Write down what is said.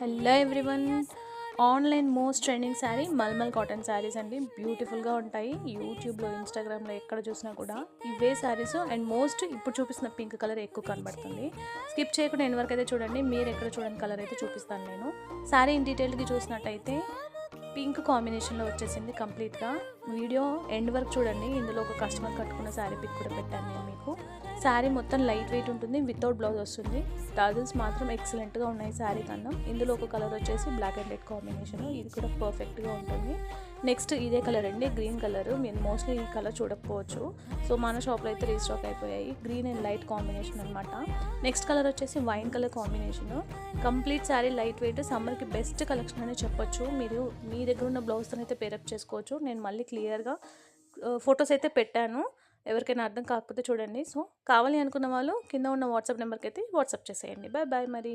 Hello everyone. Online most trending sari mulmul cotton saris అండి. బ్యూటిఫుల్గా ఉంటాయి. యూట్యూబ్లో, ఇన్స్టాగ్రామ్లో ఎక్కడ చూసినా కూడా ఇవే శారీస్. అండ్ మోస్ట్ ఇప్పుడు చూపిస్తున్న పింక్ కలర్ ఎక్కువ కనబడుతుంది. స్కిప్ చేయకుండా ఎన్ని వరకు అయితే చూడండి. మీరు ఎక్కడ చూడని కలర్ అయితే చూపిస్తాను నేను. శారీ ఇన్ డీటెయిల్గా చూసినట్టయితే పింక్ కాంబినేషన్లో వచ్చేసింది కంప్లీట్గా. వీడియో ఎండ్ వరకు చూడండి. ఇందులో ఒక కస్టమర్ కట్టుకున్న శారీ పిక్ కూడా పెట్టాను నేను మీకు. శారీ మొత్తం లైట్ వెయిట్ ఉంటుంది, వితౌట్ బ్లౌజ్ వస్తుంది. టాజిల్స్ మాత్రం ఎక్సలెంట్గా ఉన్నాయి శారీ కన్నా. ఇందులో ఒక కలర్ వచ్చేసి బ్లాక్ అండ్ రెడ్ కాంబినేషన్, ఇది కూడా పర్ఫెక్ట్గా ఉంటుంది. నెక్స్ట్ ఇదే కలర్ అండి, గ్రీన్ కలర్. మీరు మోస్ట్లీ ఈ కలర్ చూడకపోవచ్చు. సో మన షాప్లో అయితే రీస్టాక్ అయిపోయాయి. గ్రీన్ అండ్ లైట్ కాంబినేషన్ అనమాట. నెక్స్ట్ కలర్ వచ్చేసి wine colour combination. Complete sari light weight, సమ్మర్కి బెస్ట్ కలెక్షన్ అని చెప్పొచ్చు. మీరు మీ దగ్గర ఉన్న బ్లౌజ్తో అయితే పేరప్ చేసుకోవచ్చు. నేను మళ్ళీ క్లియర్గా ఫొటోస్ అయితే పెట్టాను, ఎవరికైనా అర్థం కాకపోతే చూడండి. సో కావాలి అనుకున్న వాళ్ళు కింద ఉన్న వాట్సాప్ నెంబర్కి అయితే వాట్సాప్ చేసేయండి. బాయ్ బాయ్ మరి.